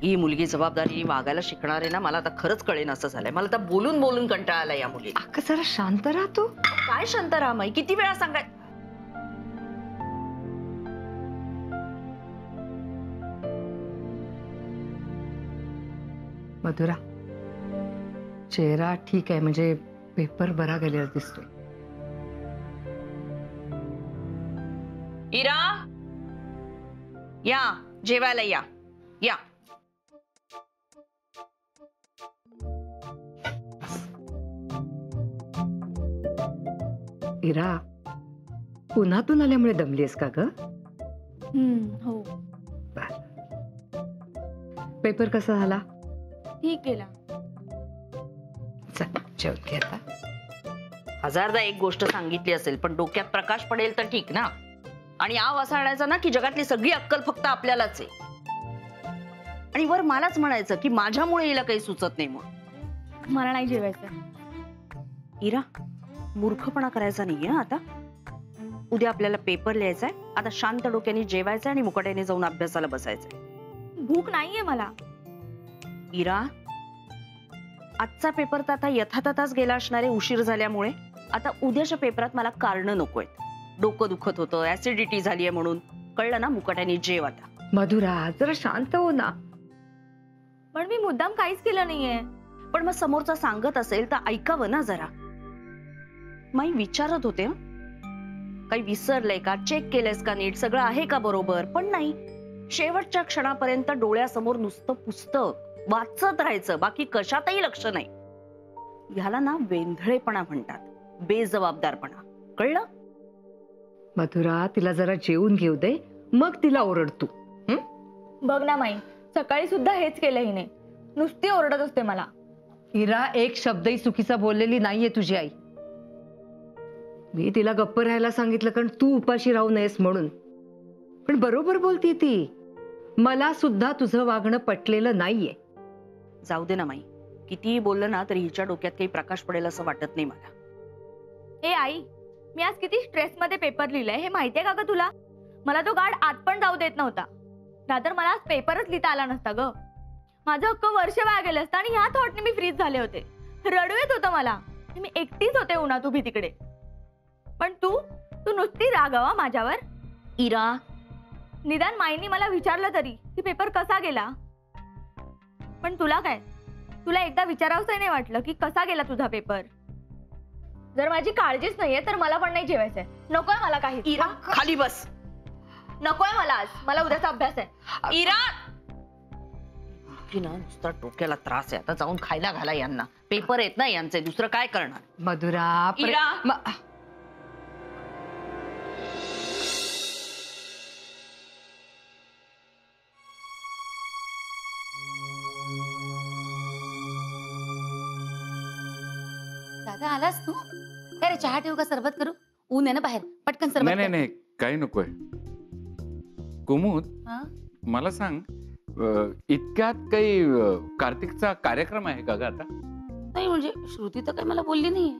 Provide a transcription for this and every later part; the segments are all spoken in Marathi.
ही मुलगी जबाबदारी वागायला शिकणार आहे ना, मला आता खरंच कळेन असं झालंय. मला आता बोलून बोलून कंटाळा आला या मुली. अगं जरा शांत राहा तू. काय शांत राहा माई, किती वेळा सांगाय. मधुरा, चेहरा ठीक आहे, म्हणजे पेपर बरा गेलेला दिसतोय. इरा, या जेवायला या. या इरा, पुण्यातून आल्यामुळे दमलीस का ग? हो. पेपर कसा झाला? ठीक गेला. चल जेवण घे आता. हजारदा एक गोष्ट सांगितली असेल, पण डोक्यात प्रकाश पडेल तर ठीक ना. आणि आव असा आणायचा ना की जगातली सगळी अक्कल फक्त आपल्यालाच आहे. आणि वर मलाच म्हणायचं की माझ्यामुळे हिला काही सुचत नाही. मग मला नाही जेवायचं. इरा, मूर्खपणा करायचा नाहीये आता. उद्या आपल्याला पेपर लिहायचा आहे. आता शांत डोक्याने जेवायचं आणि मुकाट्याने जाऊन अभ्यासाला बसायचंय. भूक नाहीये मला. इरा, आजचा पेपर तर आता यथातथाच गेला असणारे उशीर झाल्यामुळे. आता उद्याच्या पेपरात मला कारण नकोय. डोकं दुखत होतं, ऍसिडिटी झालीये म्हणून. कळलं ना, मुकाट्याने जेव आता. मधुरा जरा शांत हो ना. पण मी मुद्दाम काहीच केलं नाहीये. पण मग समोरचा सांगत असेल तर ऐकावं ना जरा. मी विचारत होते, काही विसरलंय का, चेक केलंयस का नीट, सगळं आहे का बरोबर. पण नाही, शेवटच्या क्षणापर्यंत डोळ्यासमोर नुसतं पुस्तक वाचत राहायचं, बाकी कशातही लक्ष नाही. ह्याला ना वेंधळेपणा म्हणतात, बेजबाबदारपणा. कळलं? मधुरा, तिला जरा जेवून घेऊ दे, मग तिला ओरड तू. बघ ना माई, सकाळी सुद्धा हेच केलं हिने. नुसती ओरडत असते मला. इरा, एक शब्दही चुकीचा बोललेली नाहीये तुझी आई. मी तिला गप्प राहायला सांगितलं कारण तू उपाशी राहू नयेस म्हणून. पण बरोबर बोलती ती. मला सुद्धा तुझं वागणं पटलेलं नाहीये. जाऊ दे ना माई, कितीही बोललं ना तरी हिच्या डोक्यात काही प्रकाश पडेल असं वाटत नाही मला. ए आई, मी आज किती स्ट्रेस मध्ये पेपर लिहिलाय हे माहितीये का ग तुला? मला तो गार्ड आत पण जाऊ देत नव्हता. नाहीतर मला आज पेपरच लिहिता आला नसता ग. माझं हक्क वर्ष वाया गेलं असतं आणि ह्या थॉटने मी फ्रीज झाले होते. रडू येत होतं मला. मी एकटीच होते उन्हात उभी तिकडे. पण तू नुसती रागावा माझ्यावर. इरा, निदान माईनी मला विचारलं तरी की पेपर कसा गेला. पण तुला काय, तुला एकदा विचारावंसं नाही वाटलं की कसा गेला तुझा पेपर? जर माझी काळजीच नाहीये तर मला पण नाही जेवायचंय. नकोय मला काही. इरा, खाली बस. नकोय मला आज. मला उद्याचा अभ्यास आहे. इरा, ना नुसता डोक्याला त्रास आहे. आता जाऊन खायला घाला यांना. पेपर आहेत ना यांचे, दुसरं काय करणार. मधुरा, इरा, दादा आलास तू? काय रे, चहा ठेवू का सरबत करू? ऊन आहे ना बाहेर, पटकन सरबत. नाही नाही काही नकोय. कुमुद, हा? मला सांग, इतक्यात काही कार्तिकचा कार्यक्रम आहे का ग आता? नाही म्हणजे श्रुती तर काही मला बोलली नाही.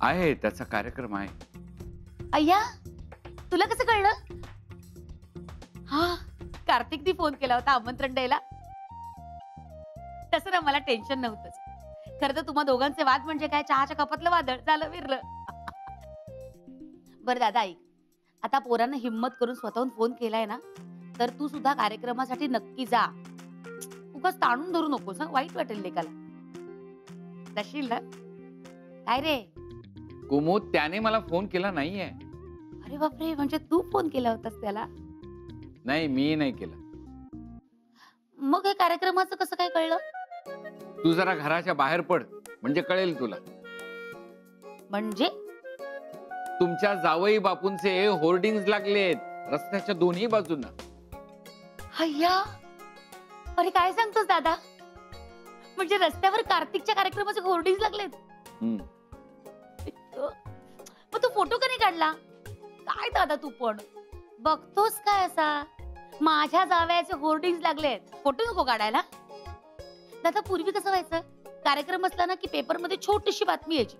आहे, त्याचा कार्यक्रम आहे. अय्या, तुला कसं कळलं? हा, कार्तिकनी फोन केला होता आमंत्रण द्यायला. तसं ना मला टेन्शन नव्हतंच. खरं तर तुम्हा दोघांचे वाद म्हणजे काय, चहाच्या कपातलं वादळ झालं विरलं. बरं दादा ऐक, आता पोरांना हिम्मत करून स्वतःहून फोन केलाय ना, तर तू सुद्धा कार्यक्रमासाठी नक्की जा. उगाच ताणून धरू नकोस, वाईट वाटेल लेकाला. जाशील ना? काय रे कुमुद, त्याने मला फोन केला नाहीये. अरे बापरे, म्हणजे तू फोन केला होतास त्याला? नाही, मी नाही केला. मग हे कार्यक्रमाचं कसं काय कळलं? तू जरा घराच्या बाहेर पड, म्हणजे कळेल तुला. म्हणजे तुमच्या जावई बापूंचे होर्डिंग्स लागलेत रस्त्याच्या दोन्ही बाजूंना. अय्या, अरे काय सांगतोस दादा? म्हणजे रस्त्यावर कार्तिकच्या कार्यक्रमाचे होर्डिंग्स लागलेत? मग तू फोटो का नाही काढला? काय दादा तू पण बघतोस काय असा? माझ्या जावयाचे होर्डिंग्स लागलेत, फोटो नको काढायला? दादा पूर्वी कसं व्हायचं, कार्यक्रम असला ना की पेपर मध्ये छोटीशी बातमी यायची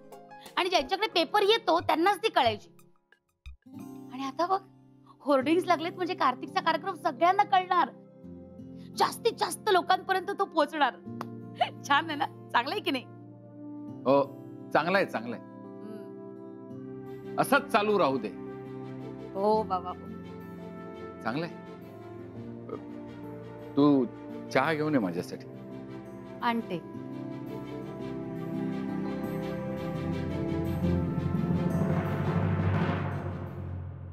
आणि ज्यांच्याकडे पेपर येतो त्यांनाच ती कळायची. आणि आता बघ, होर्डिंग्स लागलेत म्हणजे कार्तिकचा कार्यक्रम सगळ्यांना कळणार. जास्तीत जास्त लोकांपर्यंत तो पोहोचणार. छान आहे ना, चांगलं आहे की नाही? हो, चांगलं आहे, चांगलं आहे. असंच चालू राहू दे. हो बाबा. चांगलं आहे. तू चहा घेऊन ये माझ्यासाठी. आणते.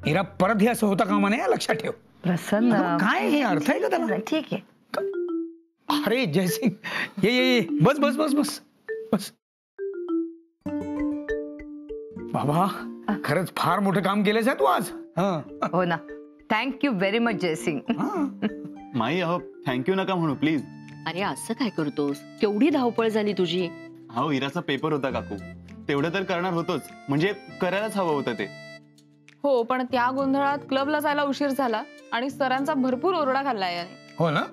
हिरा, परत हे असं होता कामा नये, लक्षात ठेव. प्रसन्न, अगं, काय हे अर्थ आहे का त्याला? ठीक आहे. अरे जयसिंग, ये बस बस बस बस बस. बाबा, खरंच फार मोठं काम केलंस तू आज. हो ना, थँक्यू व्हेरी मच जयसिंग. माई, अहो थँक्यू नका म्हणू प्लीज. अरे असं काय करतोस? केवढी धावपळ झाली तुझी. अहो हिराचा पेपर होता काकू, तेवढं तर करणार होतोच, म्हणजे करायलाच हवं होतं ते. हो, पण त्या गोंधळात क्लबला जायला उशीर झाला आणि सरांचा भरपूर ओरडा खाल्ला याने. हो ना.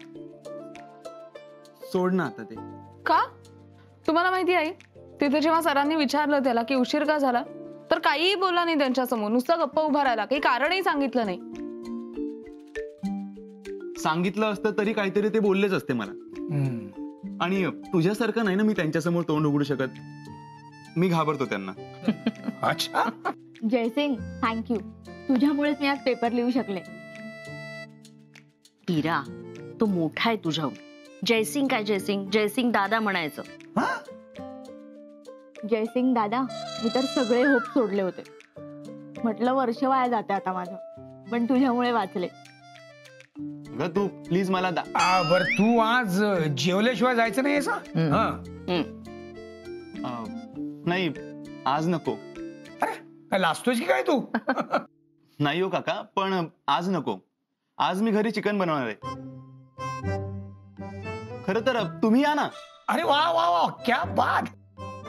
सोड ना आता ते. का? तुम्हाला माहिती आहे, तिथे जेव्हा सरांनी विचारलं त्याला की उशीर का झाला, तर काहीही बोलला नाही त्यांच्यासमोर, नुसतं गप्प उभा राहिला, काही कारणही सांगितलं नाही. सांगितलं असतं तरी काहीतरी ते बोललेच असते मला. आणि तुझ्यासारखं नाही ना मी त्यांच्यासमोर तोंड उघडू शकत. मी घाबरतो त्यांना. अच्छा. जयसिंग, थँक्यू. तुझ्यामुळेच मी आज पेपर लिहू शकले. इरा, तो मोठा आहे तुझ्याहून. जयसिंग काय जयसिंग, जयसिंग दादा म्हणायचं. जयसिंग दादा, मी तर सगळे होप सोडले होते. म्हटलं वर्ष वाया जाते आता माझं, पण तुझ्यामुळे वाचले. अगं तू प्लीज मला बर, तू आज जेवल्याशिवाय जायचं नाही असं? नाही, आज नको. काय लाजतोयस की काय तू? नाही हो काका, पण आज नको. आज मी घरी चिकन बनवणार आहे. खरं तर तुम्ही या ना. अरे वा वा वा, क्या बात.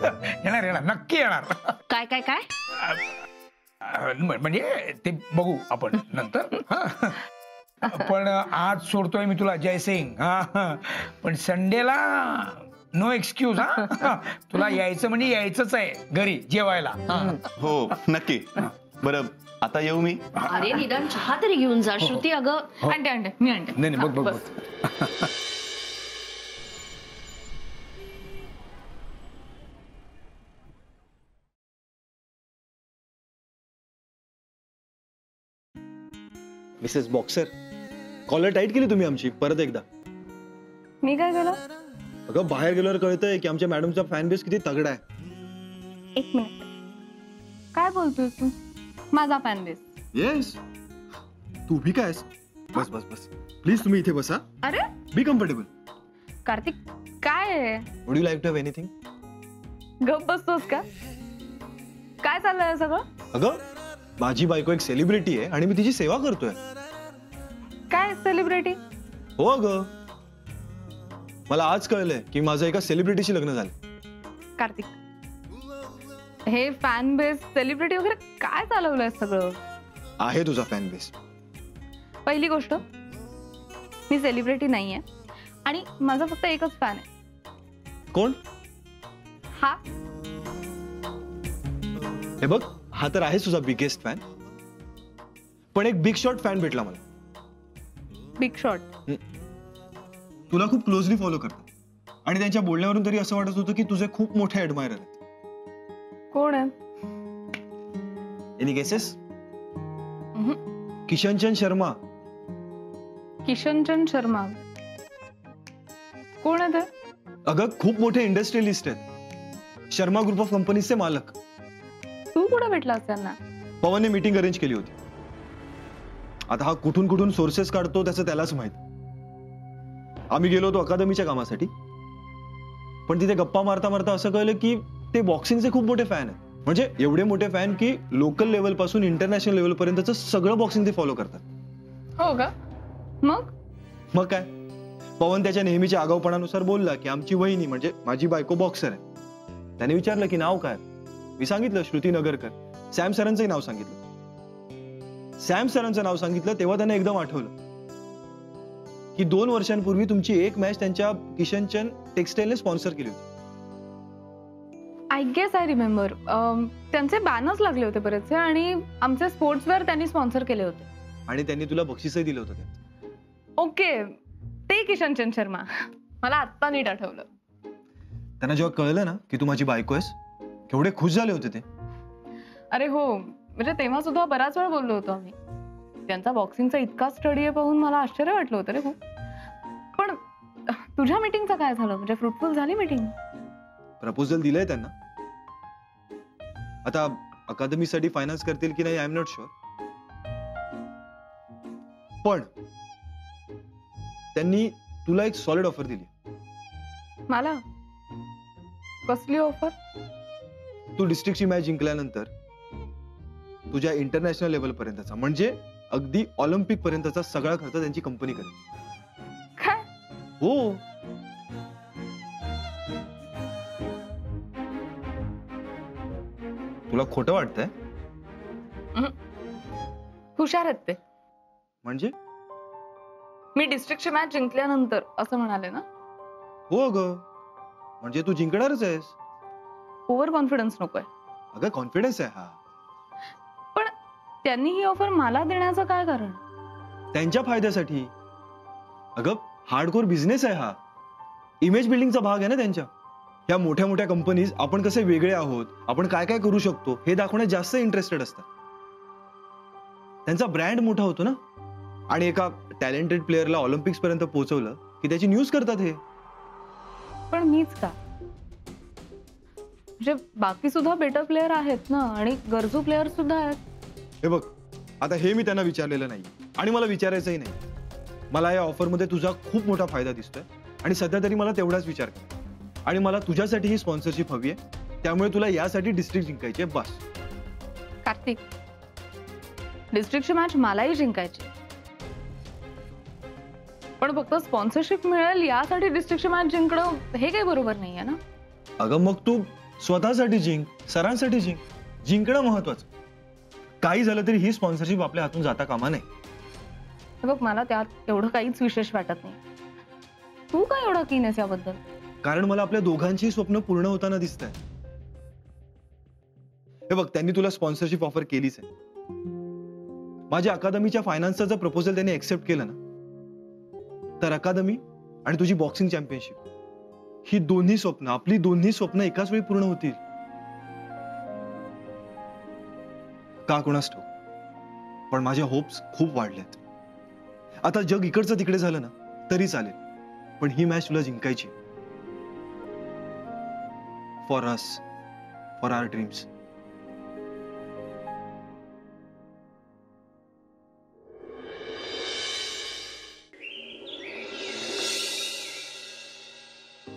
येणार येणार, नक्की येणार. काय काय काय? म्हणजे ते बघू आपण नंतर. पण आज सोडतोय मी तुला जयसिंग. पण संडेला नो एक्सक्यूज. तुला यायचं म्हणजे यायचंच आहे घरी जेवायला. हो नक्की. बरं, आता येऊ मी. अरे निदान चहा तरी घेऊन जा. श्रुती, अगं. आणते आणते, मी आणते. नाही नाही, बघ बघ बस. बघ. मिसेस बॉक्सर, कॉलर टाईट केली तुम्ही आमची परत एकदा. मी काय केलं? अगं बाहेर गेल्यावर कळतंय की आमच्या मॅडमचा फॅन बेस किती तगडा आहे. एक मिनिट, काय बोलतोय तू? माझा फॅन बेस? येस, तू भी काय. बस बस बस, प्लीज तुम्ही इथे बसा. अरे बी कम्फर्टेबल. कार्तिक, काय आहे? Would you like to have anything? गप बसतोस का? काय चाललंय सगळं? अगं माझी बायको एक सेलिब्रिटी आहे आणि मी तिची सेवा करतोय. काय सेलिब्रिटी? हो अगं, मला आज कळलंय की माझं एका सेलिब्रिटीशी लग्न झालं. कार्तिक, हे फॅन बेस सेलिब्रिटी वगैरे काय चालवलंय सगळं? आहे तुझा फॅन बेस. पहिली गोष्ट, मी सेलिब्रिटी नाहीये आणि माझा फक्त एकच फॅन आहे. कोण? हा. हे बघ, हा तर आहे तुझा बिगेस्ट फॅन, पण एक बिग शॉट फॅन भेटला मला. Big shot? तुला खूप क्लोजली फॉलो करतात आणि त्यांच्या बोलण्यावरून तरी असं वाटत होतं की तुझे खूप मोठे ऍडमायर आहेत. कोण आहे? Any guesses? किशनचंद शर्मा. किशनचंद शर्मा कोण आहे ते? अगं खूप मोठे इंडस्ट्रियलिस्ट आहेत, शर्मा ग्रुप ऑफ कंपनीजचे मालक. तू कुठे भेटलास त्यांना? पवनने मीटिंग अरेंज केली होती. आता हा कुठून कुठून सोर्सेस काढतो त्याचं त्यालाच माहित. आम्ही गेलो होतो अकादमीच्या कामासाठी, पण तिथे गप्पा मारता मारता असं कळलं की ते बॉक्सिंगचे खूप मोठे फॅन आहेत. म्हणजे एवढे मोठे फॅन की लोकल लेवल पासून इंटरनॅशनल लेवल पर्यंतचं सगळं बॉक्सिंग ते फॉलो करतात. हो का? मग काय, पवन त्याच्या नेहमीच्या आगाऊपणानुसार बोलला की आमची वहिनी म्हणजे माझी बायको बॉक्सर आहे. त्याने विचारलं की नाव काय? मी सांगितलं श्रुती नगरकर. सॅम सरांचंही नाव सांगितलं. सॅम सरांचं नाव सांगितलं तेव्हा त्यांना एकदम आठवलं की 2 वर्षांपूर्वी तुमची एक मॅच त्यांच्या किशनचंद टेक्सटाईलने स्पॉन्सर केली होती. I guess I remember. त्यांचे बॅनर्स लागले होते बरेचसे आणि आमचे स्पोर्ट्सवेअर त्यांनी स्पॉन्सर केले होते. आणि त्यांनी तुला बक्षीसही दिलं होतं त्यात. ओके, ते किशनचंद शर्मा. मला आत्ता नीट आठवलं. त्यांना जेव्हा कळलं ना की तू माझी बायको आहेस, केवढे खुश झाले होते ते. अरे हो, म्हणजे तेव्हा सुद्धा बराच वेळ बोललो होतो आम्ही. त्यांचा बॉक्सिंगचा इतका स्टडी आहे पाहून मला आश्चर्य वाटलं होतं रे खूप. पण तुझ्या मीटिंगचं काय झालं? म्हणजे फ्रुटफुल झाली मीटिंग? प्रपोजल दिलंय त्यांना. आता अकादमीसाठी फायनान्स करतील की नाही आय एम नॉट शुअर, पण त्यांनी तुला एक सॉलिड ऑफर दिली. मला कसली ऑफर? तू डिस्ट्रिक्टची मॅच जिंकल्यानंतर तुझ्या इंटरनॅशनल लेवल पर्यंतचा, म्हणजे अगदी ऑलिम्पिक पर्यंतचा सगळा खर्च त्यांची कंपनी करेल. काय? हो. तुला खोटं वाटतंय? हुशार आहेत ते. म्हणजे मी डिस्ट्रिक्टची मॅच जिंकल्यानंतर असं म्हणाले ना? हो ग, म्हणजे तू जिंकणारच आहेस. ओव्हर कॉन्फिडन्स नकोय. अगं कॉन्फिडन्स आहे हा. पण त्यांनी ही ऑफर मला देण्याचं काय कारण? त्यांच्या फायद्यासाठी. अगं हार्डकोर बिझनेस आहे हा. इमेज बिल्डिंगचा भाग आहे ना त्यांच्या. या मोठ्या मोठ्या कंपनीज आपण कसे वेगळे आहोत, आपण काय काय करू शकतो हे दाखवण्यात जास्त इंटरेस्टेड असतात. त्यांचा ब्रँड मोठा होतो ना, आणि एका टॅलेंटेड प्लेअरला ऑलिम्पिक्स पर्यंत पोहोचवलं की त्याची न्यूज करतात हे. पण मीच का? म्हणजे बाकी सुद्धा बेटर प्लेअर आहेत ना, आणि गरजू प्लेअर सुद्धा आहेत. हे बघ, आता हे मी त्यांना विचारलेलं नाही आणि मला विचारायचंही नाही. मला या ऑफर मध्ये तुझा खूप मोठा फायदा दिसतोय आणि सध्या तरी मला तेवढाच विचार कर. आणि मला तुझ्यासाठी ही स्पॉन्सरशिप हवी आहे, त्यामुळे तुला यासाठी डिस्ट्रिक्ट जिंकायची आहे बस. कार्तिक, डिस्ट्रिक्टची मॅच मलाही जिंकायची, पण फक्त स्पॉन्सरशिप मिळेल यासाठी डिस्ट्रिक्टची मॅच जिंकणं हे काही बरोबर नाहीये ना. अगं मग तू स्वतःसाठी जिंक, सरांसाठी जिंक. जिंकणं महत्वाचं. काही झालं तरी ही स्पॉन्सरशिप आपल्या हातून जाता कामा नये. बघ, मला त्यात एवढं काहीच विशेष वाटत नाही. तू काय एवढा कीन आहेस याबद्दल? कारण मला आपल्या दोघांची स्वप्न पूर्ण होताना दिसत आहे. हे बघ, त्यांनी तुला स्पॉन्सरशिप ऑफर केलीच आहे. माझ्या अकादमीच्या फायनान्सचा जर प्रपोजल त्यांनी एक्सेप्ट केलं ना, तर अकादमी आणि तुझी बॉक्सिंग चॅम्पियनशिप ही दोन्ही स्वप्न, आपली दोन्ही स्वप्न एकाच वेळी पूर्ण होतील. का कोणास ठाऊक, पण माझ्या होप्स खूप वाढल्यात. आता जग इकडचं तिकडे झालं ना तरी चालेल, पण ही मॅच तुला जिंकायची. For us, for our dreams.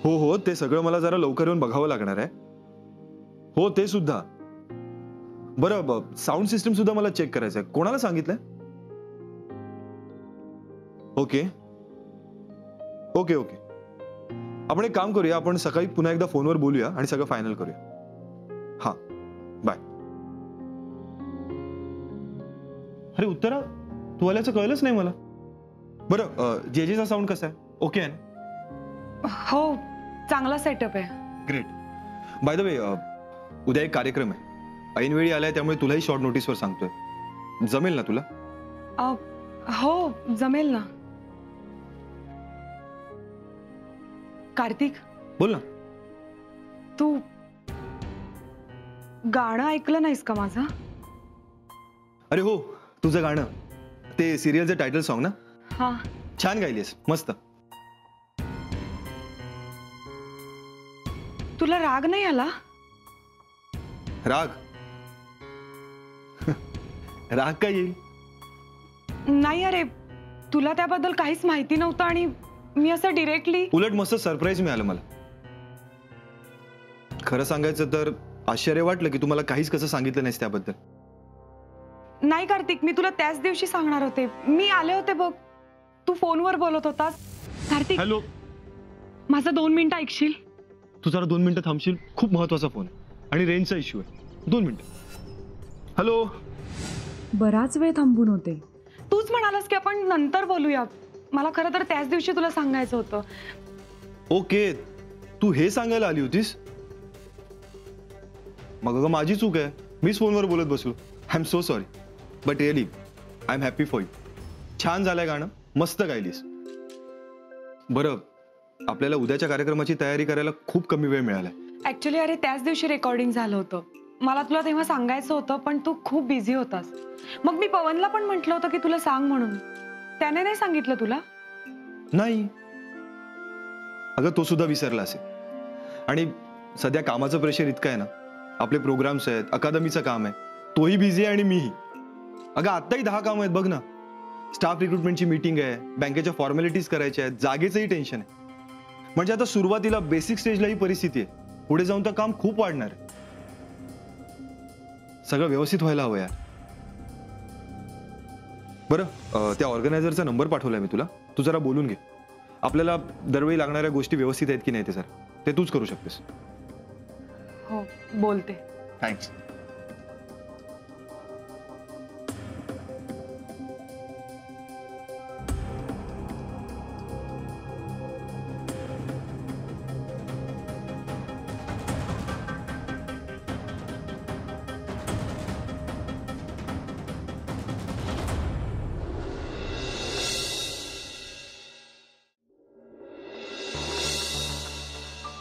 हो हो, ते सगळं मला जरा लवकर येऊन बघावं लागणार आहे. हो, ते सुद्धा. बरं, साऊंड सिस्टम सुद्धा मला चेक करायचं आहे. कोणाला सांगितलंय? Okay okay okay. आपण एक काम करूया, आपण सकाळी पुन्हा एकदा फोनवर बोलूया आणि सगळं फायनल करूया. हा, बाय. अरे उत्तरा, तू आल्याचं कळलंच नाही मला. बरं, जेजेचा साऊंड कसा आहे? ओके आहे ना? हो, चांगला सेटअप आहे. ग्रेट. बाय द वे, उद्या एक कार्यक्रम आहे. ऐनवेळी आलाय, त्यामुळे तुलाही शॉर्ट नोटीसवर सांगतोय. जमेल ना तुला? हो, जमेल ना. कार्तिक, बोल ना. तू गाणं ऐकलं नाहीस का माझं? अरे हो, तुझं गाणं, ते सिरियलचं टायटल सॉन्ग ना? हा. छान गायलीस, मस्त. तुला राग नाही आला? राग? राग काय येईल? नाही अरे, तुला त्याबद्दल काहीच माहिती नव्हतं आणि मी असं डिरेक्टली. उलट मस्त सरप्राईज मिळालं मला. खरं सांगायचं तर आश्चर्य वाटलं की तुम्हाला काहीच कसं सांगितलं नाहीस त्याबद्दल. नाही कार्तिक, मी तुला त्याच दिवशी सांगणार होते. मी आले होते बघ, तू फोनवर बोलत होतास. कार्तिक, हॅलो, माझं 2 मिनिटं ऐकशील? तू जरा 2 मिनिटं थांबशील? खूप महत्वाचा फोन आहे आणि रेंजचा इश्यू आहे. 2 मिनिटं. हॅलो. बराच वेळ थांबून होते. तूच म्हणालास की आपण नंतर बोलूया. मला खरं तर त्याच दिवशी तुला सांगायचं होतं. ओके, तू हे सांगायला आली होतीस? मग अगं माझी चूक आहे. मीच फोनवर बोलत बसलो. I am so sorry, but really I am happy for you. छान झालंय गाणं, मस्त गायलीस. बरं, आपल्याला उद्याच्या कार्यक्रमाची तयारी करायला खूप कमी वेळ मिळालाय. ऍक्च्युली अरे त्याच दिवशी रेकॉर्डिंग झालं होतं. मला तुला तेव्हा सांगायचं होतं पण तू खूप बिझी होतास. मग मी पवनला पण म्हटलं होतं की तुला सांग म्हणून. त्याने नाही सांगितलं तुला? नाही. अगं तो सुद्धा विसरला असेल. आणि सध्या कामाचं प्रेशर इतकं आहे ना, आपले प्रोग्राम्स आहेत, अकादमीचं काम आहे, तोही बिझी आहे आणि मीही. अगं आत्ताही 10 कामं आहेत बघ ना. स्टाफ रिक्रुटमेंटची मीटिंग आहे, बँकेच्या फॉर्मॅलिटीज करायच्या आहेत, जागेचंही टेन्शन आहे. म्हणजे आता सुरुवातीला बेसिक स्टेजला ही परिस्थिती आहे, पुढे जाऊन तर काम खूप वाढणार आहे. सगळं व्यवस्थित व्हायला हवं यार. बरं, त्या ऑर्गनायझरचा नंबर पाठवलाय मी तुला, तू जरा बोलून घे. आपल्याला दरवेळी लागणाऱ्या गोष्टी व्यवस्थित आहेत की नाही ते जरा ते तूच करू शकतेस. हो बोलते. थँक्स.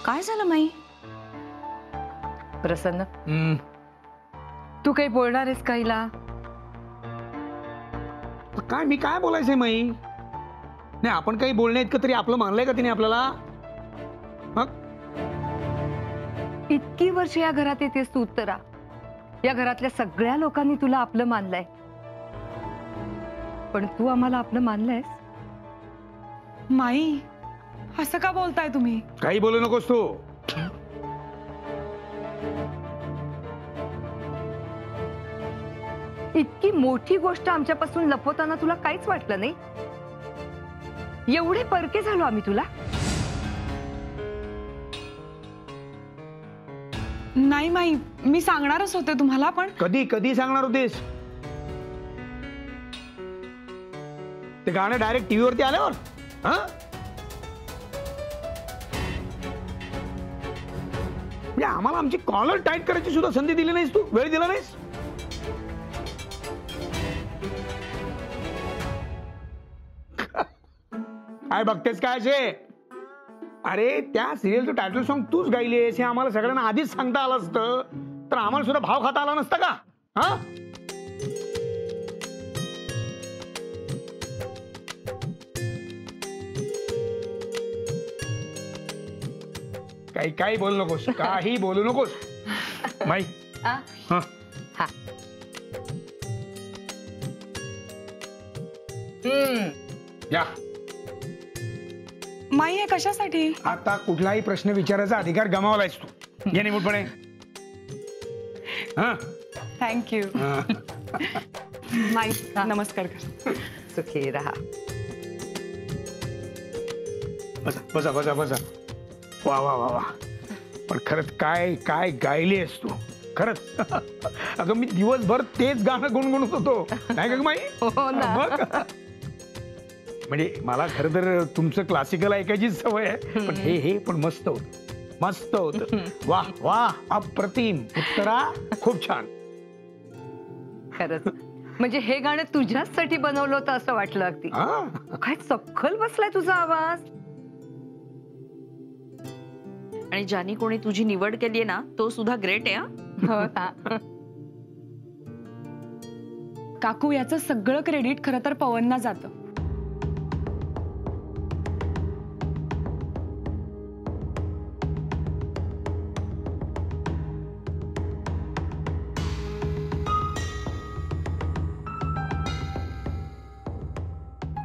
काय झालं माई? प्रसन्न, तू काही बोलणार आहेस का हिला? काय मी काय बोलायचंय माई? नाही, आपण काही बोलण्या इतकं तरी आपलं मानलंय का तिने आपल्याला? इतकी वर्ष या घरात येतेस तू उत्तरा. या घरातल्या सगळ्या लोकांनी तुला आपलं मानलंय, पण तू आम्हाला आपलं मानलंयस? माई असं का बोलताय तुम्ही? काही बोलू नकोस तू. इतकी मोठी गोष्ट आमच्यापासून लपवताना तुला काहीच वाटलं नाही? एवढे परके झालो आम्ही तुला? नाही माई, मी सांगणारच होते तुम्हाला, पण कधी कधी सांगणार होतेस? ते गाणं डायरेक्ट टीव्ही वरती आल्यावर? म्हणजे आम्हाला आमची कॉलर टाईट करायची सुद्धा संधी दिली नाहीस तू, वेळ दिला नाहीस. काय बघतेस काय असे? अरे त्या सिरियलचं टायटल सॉन्ग तूच गायलीस हे आम्हाला सगळ्यांना आधीच सांगता आलं असतं तर आम्हाला सुद्धा भाव खाता आला नसता का? हा, काही बोलू नकोस, काही बोलू नकोस माई. या माई हे कशासाठी? आता कुठलाही प्रश्न विचारायचा अधिकार गमावलायस तू. ये निमूटपणे. थँक्यू. माई नमस्कार कर. सुखी राहा. बसा बसा बसा बसा. वा वा वा वा. पण खरंच काय काय गायलीस तू खरंच. अगं मी दिवसभर तेच गाणं गुणगुणत होतो नाही का माई? हो ना. म्हणजे मला खरं तर तुमचं क्लासिकल ऐकायचीच सवय आहे, पण हे पण मस्त होत, मस्त होत. वा वा, अप्रतिम. उत्तरा खूप छान. खरंच म्हणजे हे गाणं तुझ्यासाठी बनवलं होतं असं वाटलं अगदी. काय सखल बसलाय तुझा आवाज. आणि ज्यानी कोणी तुझी निवड केली ना तो सुद्धा ग्रेट आहे. काकू याचं सगळं क्रेडिट खरं तर पवनना जातं.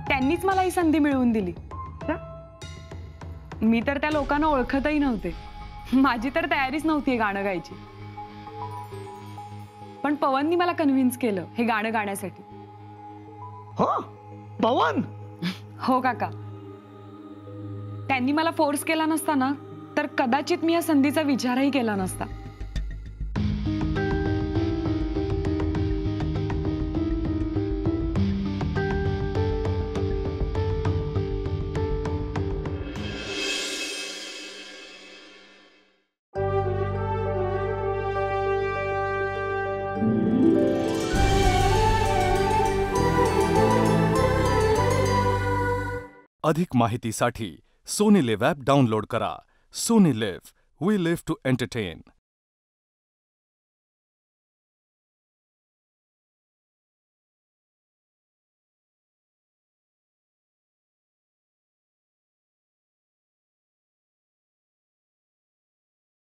त्यांनीच मला ही संधी मिळवून दिली. मी तर त्या लोकांना ओळखतही नव्हते, माझी तर तयारीच नव्हती गाणं गायची, पण पवननी मला कन्व्हिन्स केलं हे गाणं गाण्यासाठी. हो पवन? हो काका. त्यांनी मला फोर्स केला नसता ना तर कदाचित मी या संधीचा विचारही केला नसता. अधिक माहितीसाठी सोनी लिव्ह ॲप डाउनलोड करा. Sony LIV, we live to entertain.